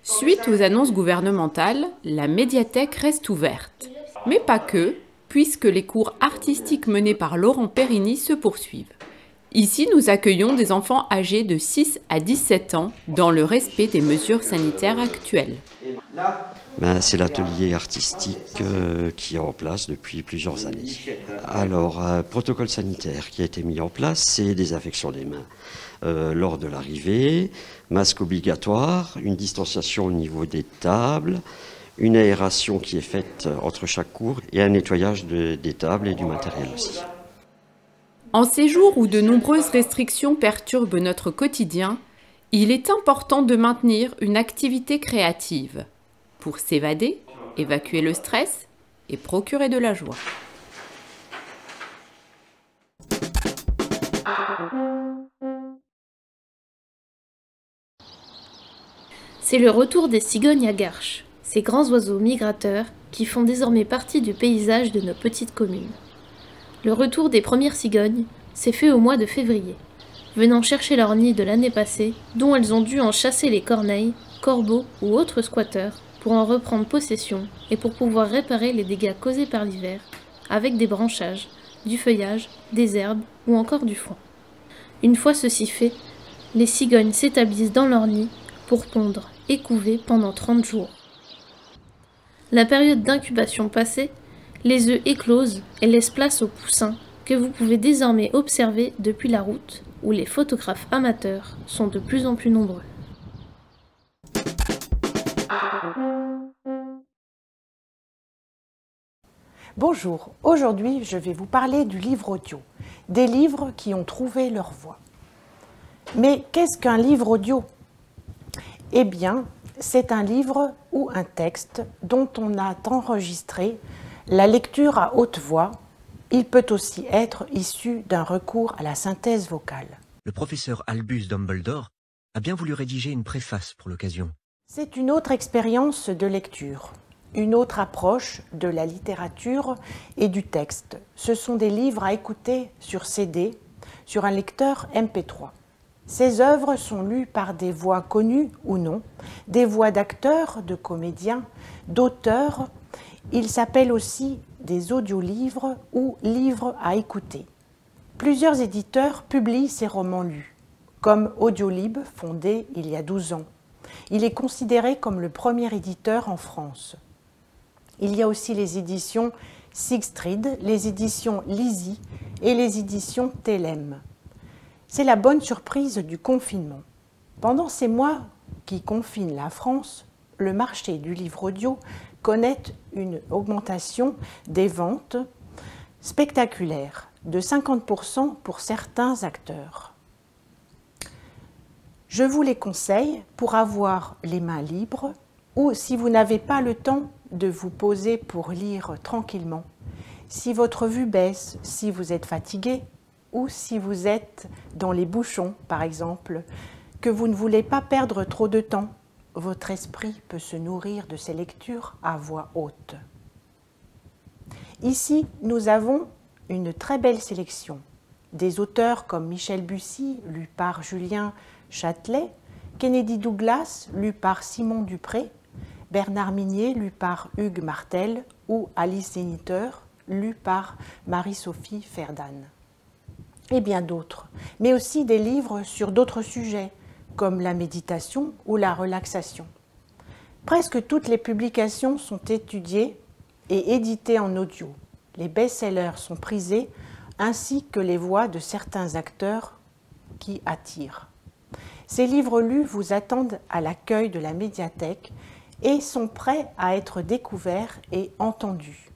Suite aux annonces gouvernementales, la médiathèque reste ouverte. Mais pas que, puisque les cours artistiques menés par Laurent Périgny se poursuivent. Ici, nous accueillons des enfants âgés de 6 à 17 ans dans le respect des mesures sanitaires actuelles. C'est l'atelier artistique qui est en place depuis plusieurs années. Alors, protocole sanitaire qui a été mis en place, c'est désinfection des mains lors de l'arrivée, masque obligatoire, une distanciation au niveau des tables, une aération qui est faite entre chaque cours et un nettoyage des tables et du matériel aussi. En ces jours où de nombreuses restrictions perturbent notre quotidien, il est important de maintenir une activité créative pour s'évader, évacuer le stress et procurer de la joie. C'est le retour des cigognes à Garches, ces grands oiseaux migrateurs qui font désormais partie du paysage de nos petites communes. Le retour des premières cigognes s'est fait au mois de février, venant chercher leur nid de l'année passée, dont elles ont dû en chasser les corneilles, corbeaux ou autres squatteurs pour en reprendre possession et pour pouvoir réparer les dégâts causés par l'hiver avec des branchages, du feuillage, des herbes ou encore du foin. Une fois ceci fait, les cigognes s'établissent dans leur nid pour pondre et couver pendant 30 jours. La période d'incubation passée, les œufs éclosent et laissent place aux poussins que vous pouvez désormais observer depuis la route où les photographes amateurs sont de plus en plus nombreux. Bonjour, aujourd'hui je vais vous parler du livre audio, des livres qui ont trouvé leur voie. Mais qu'est-ce qu'un livre audio ? Eh bien, c'est un livre ou un texte dont on a enregistré la lecture à haute voix. Il peut aussi être issu d'un recours à la synthèse vocale. Le professeur Albus Dumbledore a bien voulu rédiger une préface pour l'occasion. C'est une autre expérience de lecture, une autre approche de la littérature et du texte. Ce sont des livres à écouter sur CD, sur un lecteur MP3. Ces œuvres sont lues par des voix connues ou non, des voix d'acteurs, de comédiens, d'auteurs. Ils s'appellent aussi des audiolivres ou livres à écouter. Plusieurs éditeurs publient ces romans lus, comme Audiolib, fondé il y a 12 ans. Il est considéré comme le premier éditeur en France. Il y a aussi les éditions Sigstrid, les éditions Lizzie et les éditions Telem. C'est la bonne surprise du confinement. Pendant ces mois qui confinent la France, le marché du livre audio connaît une augmentation des ventes spectaculaire de 50% pour certains acteurs. Je vous les conseille pour avoir les mains libres ou si vous n'avez pas le temps de vous poser pour lire tranquillement, si votre vue baisse, si vous êtes fatigué ou si vous êtes dans les bouchons, par exemple, que vous ne voulez pas perdre trop de temps, votre esprit peut se nourrir de ces lectures à voix haute. Ici, nous avons une très belle sélection. Des auteurs comme Michel Bussy, lu par Julien Châtelet, Kennedy Douglas, lu par Simon Dupré, Bernard Minier, lu par Hugues Martel, ou Alice Zéniter, lu par Marie-Sophie Ferdan. Et bien d'autres, mais aussi des livres sur d'autres sujets, comme la méditation ou la relaxation. Presque toutes les publications sont étudiées et éditées en audio. Les best-sellers sont prisés, ainsi que les voix de certains acteurs qui attirent. Ces livres lus vous attendent à l'accueil de la médiathèque et sont prêts à être découverts et entendus.